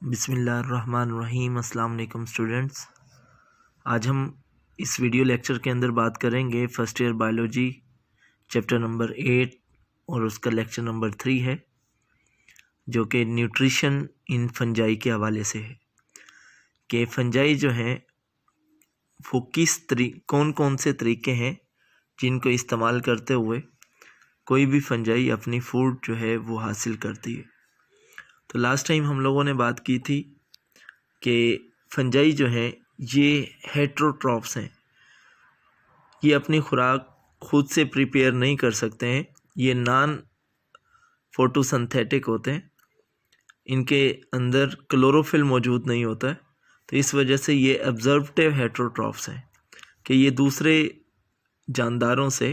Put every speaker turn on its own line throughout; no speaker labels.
बिस्मिल्लाहिर्रहमानिर्रहीम। अस्सलाम वालेकुम स्टूडेंट्स। आज हम इस वीडियो लेक्चर के अंदर बात करेंगे first year biology chapter number 8 और उसका लेक्चर नंबर 3 है, जो कि न्यूट्रिशन इन फंजाई के हवाले से है कि फंजाई जो हैं वो कौन कौन से तरीके हैं जिनको इस्तेमाल करते हुए कोई भी फंजाई अपनी फूड जो है वो हासिल करती है। तो लास्ट टाइम हम लोगों ने बात की थी कि फंजाई जो हैं ये हेट्रोट्रॉफ्स हैं, ये अपनी खुराक खुद से प्रिपेयर नहीं कर सकते हैं, ये नॉन फोटोसिंथेटिक होते हैं, इनके अंदर क्लोरोफिल मौजूद नहीं होता है। तो इस वजह से ये ऑब्जर्वेटिव हेट्रोट्रॉफ्स हैं कि ये दूसरे जानदारों से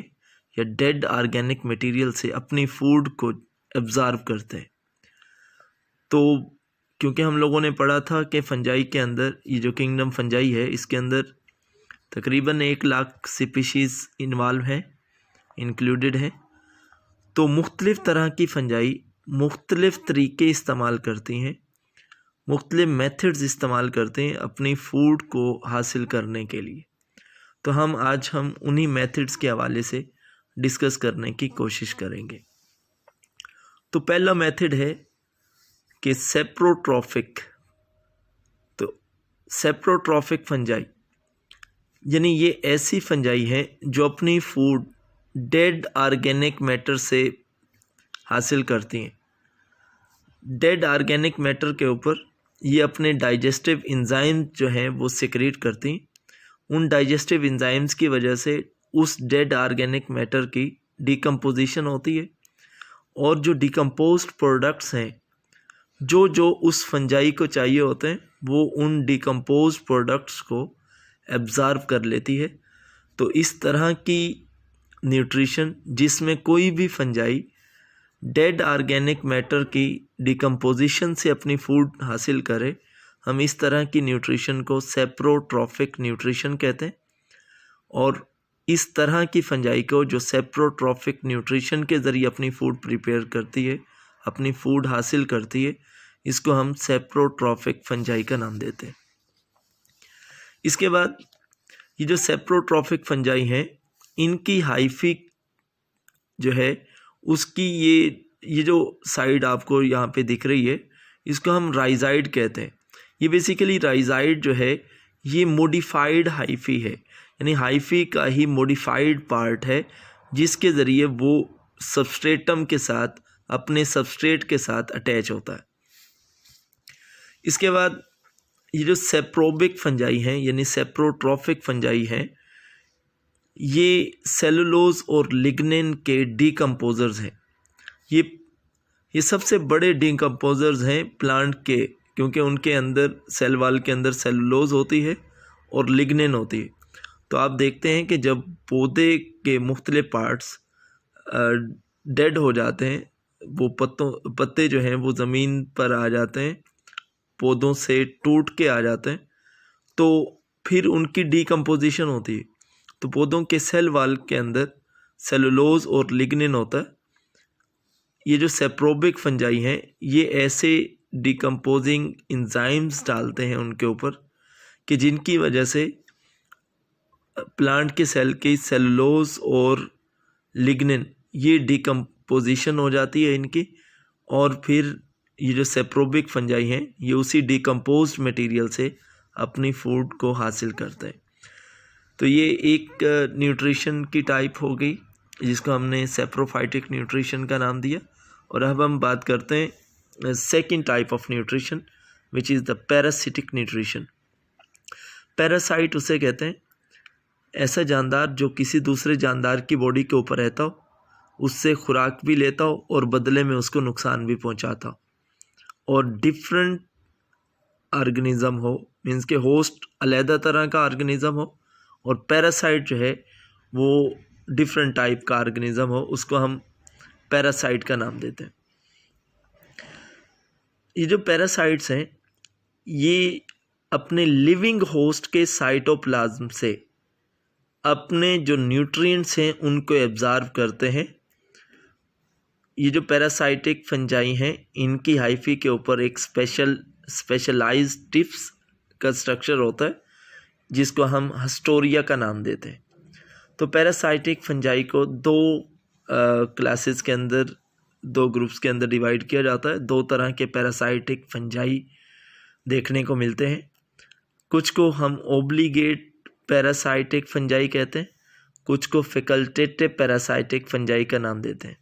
या डेड ऑर्गेनिक मटेरियल से अपनी फूड को एब्जॉर्व करते हैं। तो क्योंकि हम लोगों ने पढ़ा था कि फंजाई के अंदर ये जो किंगडम फंजाई है इसके अंदर तकरीबन 1 लाख स्पीशीज़ इन्वॉल्व हैं, इंक्लूडेड हैं। तो मुख्तलिफ़ तरह की फंजाई मुख्तलिफ़ तरीके इस्तेमाल करती हैं, मुख्तलिफ़ मेथड्स इस्तेमाल करते हैं अपनी फूड को हासिल करने के लिए। तो आज हम उन्हीं मेथड्स के हवाले से डिस्कस करने की कोशिश करेंगे। तो पहला मेथड है कि सेप्रोट्रॉफिक। तो सेप्रोट्रॉफिक फंजाई यानी ये ऐसी फंजाई है जो अपनी फूड डेड ऑर्गेनिक मैटर से हासिल करती हैं। डेड ऑर्गेनिक मैटर के ऊपर ये अपने डाइजेस्टिव एंजाइम जो हैं वो सिक्रीट करती हैं। उन डाइजेस्टिव एंजाइम्स की वजह से उस डेड ऑर्गेनिक मैटर की डिकम्पोजिशन होती है और जो डिकम्पोज्ड प्रोडक्ट्स हैं जो उस फंजाई को चाहिए होते हैं वो उन डिकम्पोज्ड प्रोडक्ट्स को एब्ज़ॉर्व कर लेती है। तो इस तरह की न्यूट्रिशन जिसमें कोई भी फंजाई डेड ऑर्गेनिक मैटर की डिकम्पोजिशन से अपनी फूड हासिल करे, हम इस तरह की न्यूट्रिशन को सेप्रोट्रॉफिक न्यूट्रिशन कहते हैं। और इस तरह की फंजाई को जो सेप्रोट्रॉफिक न्यूट्रिशन के ज़रिए अपनी फूड प्रिपेयर करती है, अपनी फूड हासिल करती है, इसको हम सेप्रोट्रॉफिक फंजाई का नाम देते हैं। इसके बाद ये जो सेप्रोट्रॉफिक फंजाई हैं इनकी हाइफी जो है उसकी ये जो साइड आपको यहाँ पे दिख रही है इसको हम राइजाइड कहते हैं। ये बेसिकली राइजाइड जो है ये मॉडिफाइड हाइफी है, यानी हाइफी का ही मॉडिफाइड पार्ट है जिसके ज़रिए वो सबस्ट्रेटम के साथ अपने सबस्ट्रेट के साथ अटैच होता है। इसके बाद ये जो सेप्रोबिक फंजाई हैं यानी सेप्रोट्रॉफिक फंजाई हैं, ये सेलुलोज और लिग्निन के डिकम्पोजर्स हैं। ये सबसे बड़े डिकम्पोजर्स हैं प्लांट के, क्योंकि उनके अंदर सेल वाल के अंदर सेलुलोज होती है और लिग्निन होती है। तो आप देखते हैं कि जब पौधे के मुख्तलिफ पार्ट्स डेड हो जाते हैं, वो पत्ते जो हैं वो ज़मीन पर आ जाते हैं, पौधों से टूट के आ जाते हैं, तो फिर उनकी डिकम्पोजिशन होती है। तो पौधों के सेल वाल के अंदर सेलुलोज और लिग्निन होता है। ये जो सेप्रोबिक फंजाई हैं ये ऐसे डिकम्पोजिंग एंजाइम्स डालते हैं उनके ऊपर कि जिनकी वजह से प्लांट के सेल की सेलुलोज और लिग्निन ये डिकम्पोजिशन हो जाती है इनकी, और फिर ये जो सेप्रोबिक फंजाई हैं ये उसी डिकम्पोज्ड मटेरियल से अपनी फूड को हासिल करते हैं। तो ये एक न्यूट्रिशन की टाइप हो गई जिसको हमने सेप्रोफाइटिक न्यूट्रिशन का नाम दिया। और अब हम बात करते हैं second type of nutrition which is the parasitic nutrition. Parasite उसे कहते हैं, ऐसा जानदार जो किसी दूसरे जानदार की बॉडी के ऊपर रहता हो, उससे खुराक भी लेता हो और बदले में उसको नुकसान भी पहुंचाता हो, और डिफरेंट ऑर्गेनिज्म हो, मीन्स के होस्ट अलहदा तरह का ऑर्गेनिज्म हो और पैरासाइट जो है वो डिफरेंट टाइप का ऑर्गेनिज्म हो, उसको हम पैरासाइट का नाम देते हैं। ये जो पैरासाइट्स हैं ये अपने लिविंग होस्ट के साइटोप्लाज्म से अपने जो न्यूट्रिएंट्स हैं उनको एब्जॉर्व करते हैं। ये जो पैरासाइटिक फंजाई हैं इनकी हाइफी के ऊपर एक स्पेशल स्पेशलाइज्ड टिप्स का स्ट्रक्चर होता है जिसको हम हिस्टोरिया का नाम देते हैं। तो पैरासाइटिक फंजाई को दो क्लासेस के अंदर, दो ग्रुप्स के अंदर डिवाइड किया जाता है। दो तरह के पैरासाइटिक फंजाई देखने को मिलते हैं। कुछ को हम ओब्लिगेट पैरासाइटिक फंजाई कहते हैं, कुछ को फैकल्टेटिव पैरासाइटिक फंजाई का नाम देते हैं।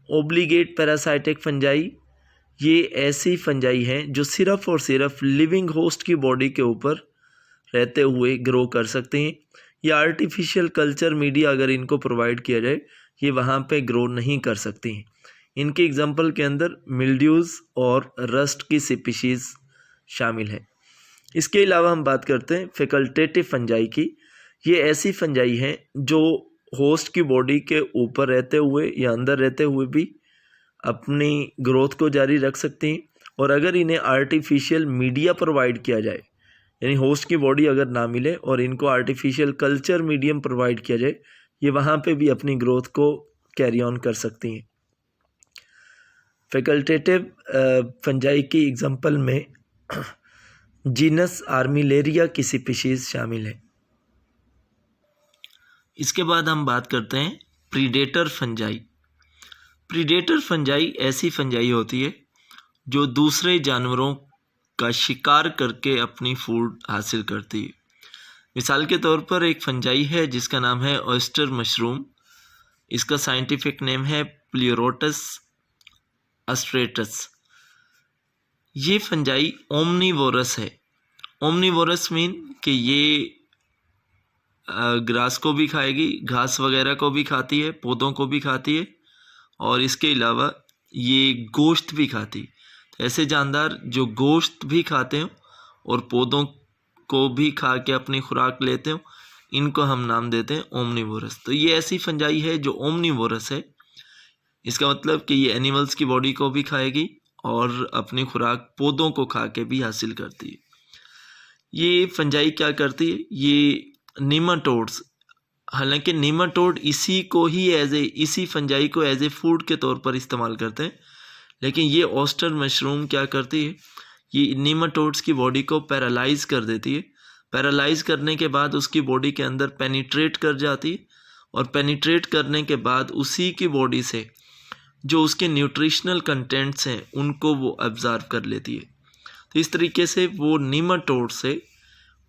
ओब्लिगेट पैरासाइटिक फंजाई ये ऐसी फंजाई हैं जो सिर्फ और सिर्फ लिविंग होस्ट की बॉडी के ऊपर रहते हुए ग्रो कर सकते हैं, या आर्टिफिशियल कल्चर मीडिया अगर इनको प्रोवाइड किया जाए ये वहाँ पे ग्रो नहीं कर सकती हैं। इनके एग्जांपल के अंदर मिल्ड्यूज़ और रस्ट की स्पीशीज़ शामिल हैं। इसके अलावा हम बात करते हैं फैकल्टेटिव फंजाई की। ये ऐसी फंजाई हैं जो होस्ट की बॉडी के ऊपर रहते हुए या अंदर रहते हुए भी अपनी ग्रोथ को जारी रख सकती हैं, और अगर इन्हें आर्टिफिशियल मीडिया प्रोवाइड किया जाए, यानी होस्ट की बॉडी अगर ना मिले और इनको आर्टिफिशियल कल्चर मीडियम प्रोवाइड किया जाए, ये वहाँ पे भी अपनी ग्रोथ को कैरी ऑन कर सकती हैं। फैकल्टेटिव फंजाई की एग्जांपल में जीनस आर्मिलेरिया की स्पीशीज़ शामिल है। इसके बाद हम बात करते हैं प्रीडेटर फंजाई। प्रीडेटर फंजाई ऐसी फंजाई होती है जो दूसरे जानवरों का शिकार करके अपनी फूड हासिल करती है। मिसाल के तौर पर एक फंजाई है जिसका नाम है ऑयस्टर मशरूम। इसका साइंटिफिक नेम है प्लियोरोटस अस्ट्रेटस। ये फंजाई ओमनीवोरस है। ओमनीवोरस मीन कि ये ग्रास को भी खाएगी, घास वगैरह को भी खाती है, पौधों को भी खाती है, और इसके अलावा ये गोश्त भी खाती है। तो ऐसे जानदार जो गोश्त भी खाते हो और पौधों को भी खा के अपनी खुराक लेते हो, इनको हम नाम देते हैं ओमनीवोरस। तो ये ऐसी फंजाई है जो ओमनीवोरस है। इसका मतलब कि ये एनिमल्स की बॉडी को भी खाएगी और अपनी खुराक पौधों को खा के भी हासिल करती है। ये फंजाई क्या करती है, ये नीमाटोड्स, हालांकि नीमाटोड इसी फंजाई को एज ए फूड के तौर पर इस्तेमाल करते हैं, लेकिन ये ऑयस्टर मशरूम क्या करती है, ये नीमाटोड्स की बॉडी को पैरालाइज कर देती है। पैरालाइज करने के बाद उसकी बॉडी के अंदर पेनिट्रेट कर जाती है, और पेनिट्रेट करने के बाद उसी की बॉडी से जो उसके न्यूट्रिशनल कंटेंट्स हैं उनको वो ऑब्जर्व कर लेती है। तो इस तरीके से वो नीमाटोड से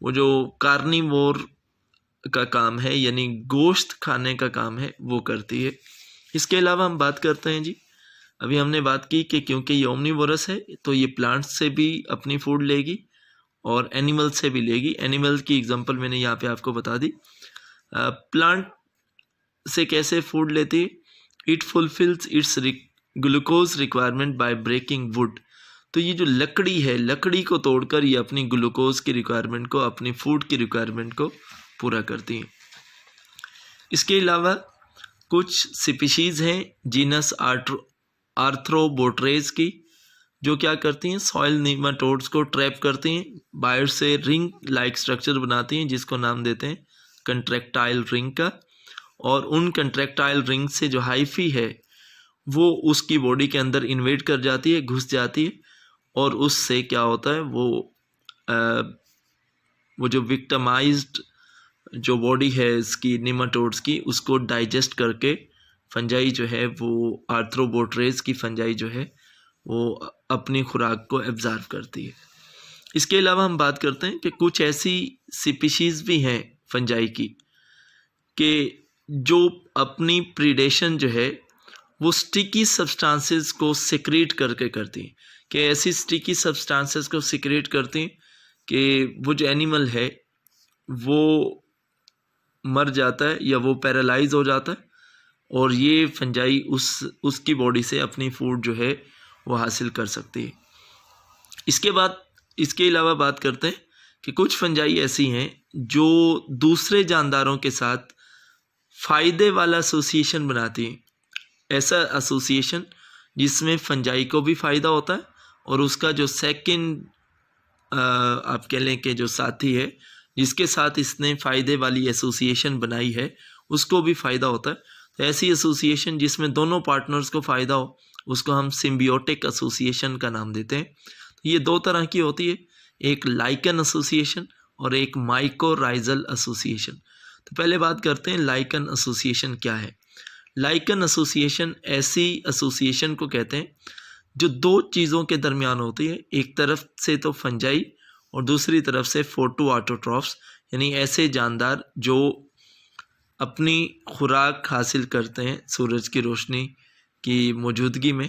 वो जो कार्निवोर का काम है, यानी गोश्त खाने का काम है, वो करती है। इसके अलावा हम बात करते हैं जी, अभी हमने बात की कि क्योंकि ये ओमनीवोरस है तो ये प्लांट्स से भी अपनी फूड लेगी और एनिमल से भी लेगी। एनिमल की एग्जांपल मैंने यहाँ पे आपको बता दी। प्लांट से कैसे फूड लेती है, it fulfils its glucose requirement by breaking wood. तो ये जो लकड़ी है, लकड़ी को तोड़कर ये अपनी ग्लूकोज की रिक्वायरमेंट को, अपनी फूड की रिक्वायरमेंट को पूरा करती हैं। इसके अलावा कुछ स्पीशीज़ हैं जीनस आर्थ्रोबोट्रेज की, जो क्या करती हैं, सॉइल नीमाटोड्स को ट्रैप करती हैं, बाहर से रिंग लाइक स्ट्रक्चर बनाती हैं जिसको नाम देते हैं कंट्रैक्टाइल रिंग का, और उन कंट्रैक्टाइल रिंग से जो हाइफी है वो उसकी बॉडी के अंदर इन्वेड कर जाती है, घुस जाती है, और उससे क्या होता है, वो जो विक्टिमाइज्ड जो बॉडी है इसकी नीमाटोड्स की, उसको डाइजेस्ट करके फंजाई जो है वो आर्थ्रोबोट्रेज की फंजाई जो है वो अपनी खुराक को एब्जॉर्ब करती है। इसके अलावा हम बात करते हैं कि कुछ ऐसी स्पीशीज़ भी हैं फंजाई की कि जो अपनी प्रीडेशन जो है वो स्टिकी सब्सटेंसेस को सिक्रेट करके करती हैं, कि ऐसी स्टिकी सब्सटेंसेस को सिक्रेट करती हैं कि वो जो एनिमल है वो मर जाता है या वो पैरालाइज हो जाता है, और ये फंजाई उसकी बॉडी से अपनी फूड जो है वो हासिल कर सकती है। इसके अलावा बात करते हैं कि कुछ फंजाई ऐसी हैं जो दूसरे जानदारों के साथ फ़ायदे वाला एसोसिएशन बनाती हैं। ऐसा एसोसिएशन जिसमें फंजाई को भी फ़ायदा होता है और उसका जो सेकंड आप कह लें कि जो साथी है जिसके साथ इसने फ़ायदे वाली एसोसिएशन बनाई है उसको भी फ़ायदा होता है। तो ऐसी एसोसिएशन जिसमें दोनों पार्टनर्स को फ़ायदा हो उसको हम सिम्बियोटिक एसोसिएशन का नाम देते हैं। ये दो तरह की होती है, एक लाइकन एसोसिएशन और एक माइकोराइजल एसोसिएशन। तो पहले बात करते हैं लाइकन एसोसिएशन क्या है। लाइकन एसोसिएशन ऐसी एसोसिएशन को कहते हैं जो दो चीज़ों के दरमियान होती है, एक तरफ से तो फंजाई और दूसरी तरफ से फोटो ऑटोट्रॉफ्स, यानी ऐसे जानदार जो अपनी खुराक हासिल करते हैं सूरज की रोशनी की मौजूदगी में।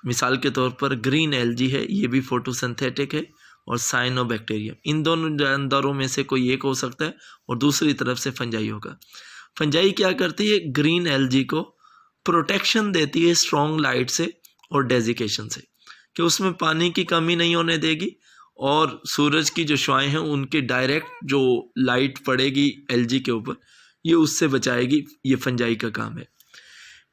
मिसाल के तौर पर ग्रीन एल्गी है, ये भी फोटोसिंथेटिक है, और साइनोबैक्टीरियम, इन दोनों जानदारों में से कोई एक हो सकता है, और दूसरी तरफ से फंजाई होगा। फंजाई क्या करती है, ग्रीन एल्गी को प्रोटेक्शन देती है स्ट्रॉन्ग लाइट से और डेजिकेशन से, कि उसमें पानी की कमी नहीं होने देगी, और सूरज की जो शुआएं हैं उनके डायरेक्ट जो लाइट पड़ेगी एल्गी के ऊपर, ये उससे बचाएगी। ये फंजाई का काम है।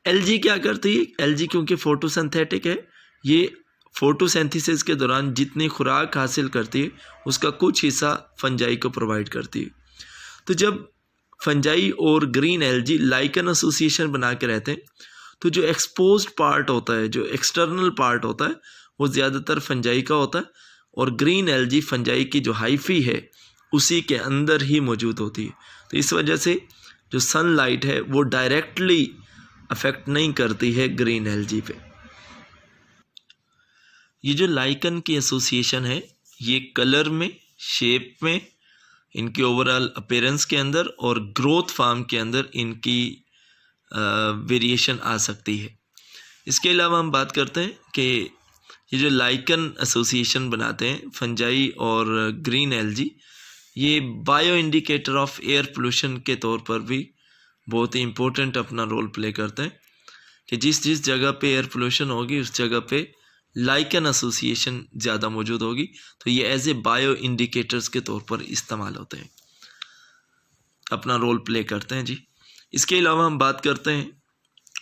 एल्गी क्या करती है, एल्गी क्योंकि फोटोसिंथेटिक है, ये फोटोसिंथेसिस के दौरान जितनी खुराक हासिल करती है उसका कुछ हिस्सा फंजाई को प्रोवाइड करती है। तो जब फंजाई और ग्रीन एल्गी लाइकन एसोसिएशन बना के रहते हैं, तो जो एक्सपोज्ड पार्ट होता है, जो एक्सटर्नल पार्ट होता है, वो ज़्यादातर फंजाई का होता है, और ग्रीन एल्गी फंजाई की जो हाइफी है उसी के अंदर ही मौजूद होती है। तो इस वजह से जो सनलाइट है वो डायरेक्टली अफेक्ट नहीं करती है ग्रीन एल्गी पे। ये जो लाइकन की एसोसिएशन है, ये कलर में, शेप में, इनके ओवरऑल अपीयरेंस के अंदर और ग्रोथ फॉर्म के अंदर इनकी वेरिएशन आ सकती है। इसके अलावा हम बात करते हैं कि ये जो लाइकन एसोसिएशन बनाते हैं फंजाई और ग्रीन एल्गी, ये bio indicator of air pollution के तौर पर भी बहुत ही इम्पोर्टेंट अपना रोल प्ले करते हैं, कि जिस जिस जगह पे एयर पोल्यूशन होगी उस जगह पे लाइकन एसोसिएशन ज़्यादा मौजूद होगी, तो ये एज ए बायो इंडिकेटर्स के तौर पर इस्तेमाल होते हैं, अपना रोल प्ले करते हैं जी। इसके अलावा हम बात करते हैं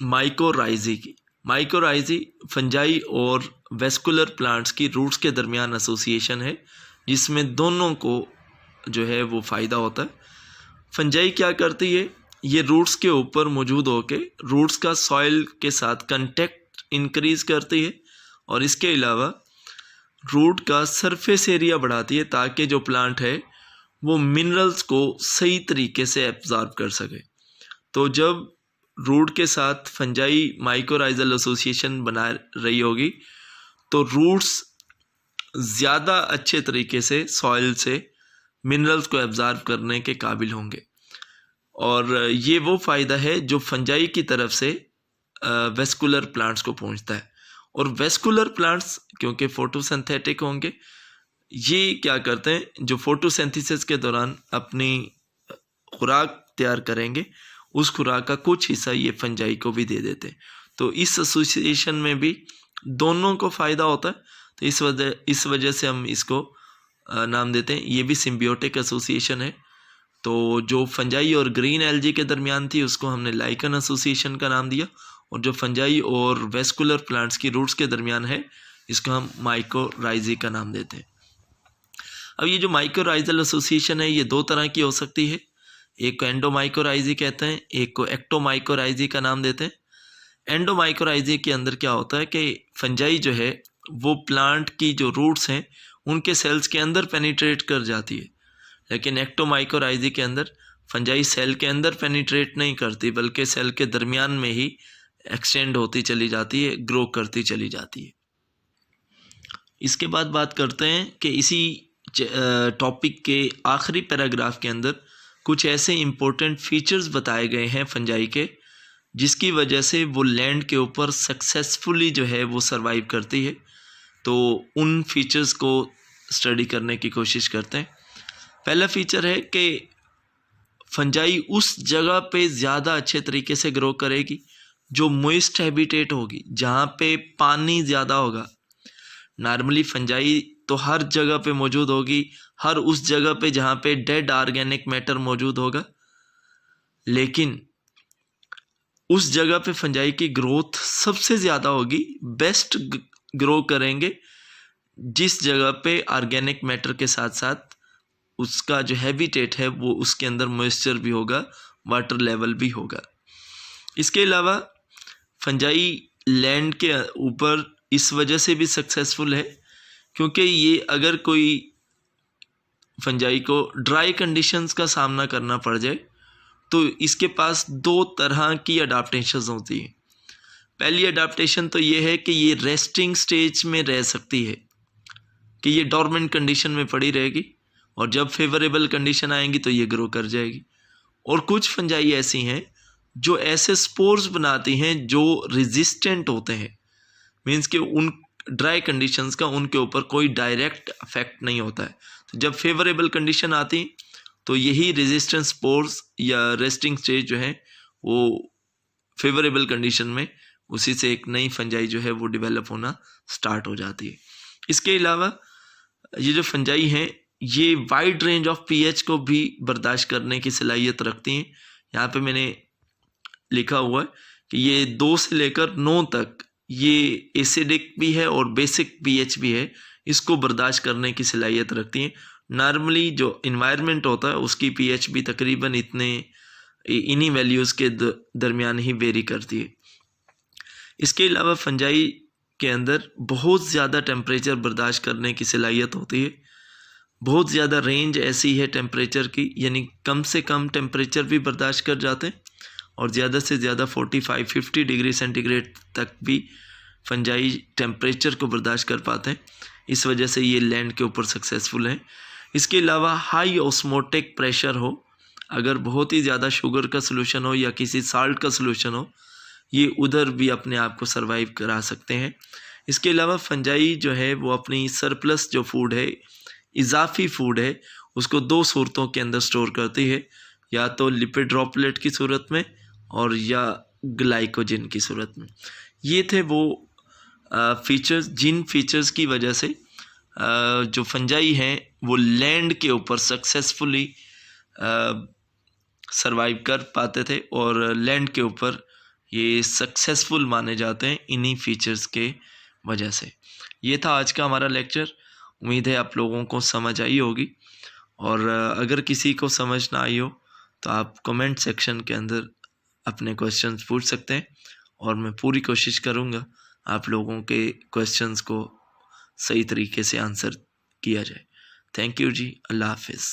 माइकोराइजी की। माइकोराइजी फंजाई और वेस्कुलर प्लांट्स की रूट्स के दरमियान एसोसिएशन है, जिसमें दोनों को जो है वो फ़ायदा होता है। फंजाई क्या करती है, ये रूट्स के ऊपर मौजूद होके रूट्स का सॉइल के साथ कंटेक्ट इंक्रीज करती है, और इसके अलावा रूट का सरफेस एरिया बढ़ाती है ताकि जो प्लांट है वो मिनरल्स को सही तरीके से एब्जॉर्ब कर सके। तो जब रूट के साथ फंजाई माइकोराइजल एसोसिएशन बना रही होगी तो रूट्स ज़्यादा अच्छे तरीके से सॉइल से मिनरल्स को एब्जॉर्ब करने के काबिल होंगे, और ये वो फ़ायदा है जो फंजाई की तरफ से वेस्कुलर प्लांट्स को पहुंचता है। और वेस्कुलर प्लांट्स क्योंकि फोटोसिंथेटिक होंगे, ये क्या करते हैं, जो फोटोसिंथेसिस के दौरान अपनी खुराक तैयार करेंगे उस खुराक का कुछ हिस्सा ये फंजाई को भी दे देते हैं। तो इस एसोसिएशन में भी दोनों को फ़ायदा होता है, तो इस वजह से हम इसको नाम देते हैं, ये भी सिम्बियोटिक एसोसिएशन है। तो जो फंजाई और ग्रीन एल्गी के दरमियान थी उसको हमने लाइकन एसोसिएशन का नाम दिया, और जो फंजाई और वेस्कुलर प्लांट्स की रूट्स के दरमियान है इसको हम माइकोराइजी का नाम देते हैं। अब ये जो माइकोराइजल एसोसिएशन है ये दो तरह की हो सकती है, एक को एंडोमाइकोराइजी कहते हैं, एक को एक्टोमाइकोराइजी का नाम देते हैं। एंडोमाइकोराइजी के अंदर क्या होता है कि फंजाई जो है वो प्लांट की जो रूट्स हैं उनके सेल्स के अंदर पेनिट्रेट कर जाती है, लेकिन एक्टोमाइकोराइजी के अंदर फंजाई सेल के अंदर पेनिट्रेट नहीं करती बल्कि सेल के दरमियान में ही एक्सटेंड होती चली जाती है, ग्रो करती चली जाती है। इसके बाद बात करते हैं कि इसी टॉपिक के आखिरी पैराग्राफ के अंदर कुछ ऐसे इम्पोर्टेंट फीचर्स बताए गए हैं फंजाई के, जिसकी वजह से वो लैंड के ऊपर सक्सेसफुली जो है वो सरवाइव करती है। तो उन फीचर्स को स्टडी करने की कोशिश करते हैं। पहला फीचर है कि फंजाई उस जगह पे ज़्यादा अच्छे तरीके से ग्रो करेगी जो मॉइस्ट हैबिटेट होगी, जहाँ पे पानी ज़्यादा होगा। नॉर्मली फंजाई तो हर जगह पे मौजूद होगी, हर उस जगह पे जहाँ पे डेड ऑर्गेनिक मैटर मौजूद होगा, लेकिन उस जगह पे फंजाई की ग्रोथ सबसे ज़्यादा होगी, बेस्ट ग्रो करेंगे जिस जगह पे ऑर्गेनिक मैटर के साथ साथ उसका जो हैबिटेट है वो उसके अंदर मॉइस्चर भी होगा, वाटर लेवल भी होगा। इसके अलावा फंजाई लैंड के ऊपर इस वजह से भी सक्सेसफुल है क्योंकि ये अगर कोई फंजाई को ड्राई कंडीशंस का सामना करना पड़ जाए तो इसके पास दो तरह की अडाप्टेशंस होती है। पहली अडाप्टेशन तो ये है कि ये रेस्टिंग स्टेज में रह सकती है, कि ये डॉर्मेंट कंडीशन में पड़ी रहेगी और जब फेवरेबल कंडीशन आएंगी तो ये ग्रो कर जाएगी। और कुछ फंजाई ऐसी हैं जो ऐसे स्पोर्स बनाती हैं जो रेजिस्टेंट होते हैं, मीन्स कि उन ड्राई कंडीशंस का उनके ऊपर कोई डायरेक्ट इफेक्ट नहीं होता है। तो जब फेवरेबल कंडीशन आती तो यही रेजिस्टेंट स्पोर्स या रेस्टिंग स्टेज जो है वो फेवरेबल कंडीशन में उसी से एक नई फंजाई जो है वो डेवलप होना स्टार्ट हो जाती है। इसके अलावा ये जो फंजाई हैं ये वाइड रेंज ऑफ पीएच को भी बर्दाश्त करने की सलाहियत रखती हैं। यहाँ पे मैंने लिखा हुआ है कि ये 2 से लेकर 9 तक ये एसिडिक भी है और बेसिक पीएच भी है, इसको बर्दाश्त करने की सलाहियत रखती हैं। नॉर्मली जो इन्वायरमेंट होता है उसकी पीएच भी तकरीबन इन्हीं वैल्यूज़ के दरमियान ही वेरी करती है। इसके अलावा फंजाई के अंदर बहुत ज़्यादा टेम्परेचर बर्दाश्त करने की सलाहियत होती है। बहुत ज़्यादा रेंज ऐसी है टेम्परेचर की, यानी कम से कम टेम्परेचर भी बर्दाश्त कर जाते हैं और ज़्यादा से ज़्यादा 45-50 डिग्री सेंटीग्रेड तक भी फंजाई टेम्परेचर को बर्दाश्त कर पाते हैं। इस वजह से ये लैंड के ऊपर सक्सेसफुल हैं। इसके अलावा हाई ऑस्मोटिक प्रेशर हो, अगर बहुत ही ज़्यादा शुगर का सलूशन हो या किसी साल्ट का सलूशन हो, ये उधर भी अपने आप को सर्वाइव करा सकते हैं। इसके अलावा फंजाई जो है वो अपनी सरप्लस जो फूड है, इजाफी फूड है, उसको 2 सूरतों के अंदर स्टोर करती है, या तो लिपिड ड्रॉपलेट की सूरत में और या ग्लाइकोजन की सूरत में। ये थे वो फीचर्स जिन फीचर्स की वजह से जो फंजाई हैं वो लैंड के ऊपर सक्सेसफुली सरवाइव कर पाते थे और लैंड के ऊपर ये सक्सेसफुल माने जाते हैं इन्हीं फीचर्स के वजह से। ये था आज का हमारा लेक्चर। उम्मीद है आप लोगों को समझ आई होगी, और अगर किसी को समझ ना आई हो तो आप कमेंट सेक्शन के अंदर अपने क्वेश्चंस पूछ सकते हैं और मैं पूरी कोशिश करूँगा आप लोगों के क्वेश्चंस को सही तरीके से आंसर किया जाए। थैंक यू जी, अल्लाह हाफिज़।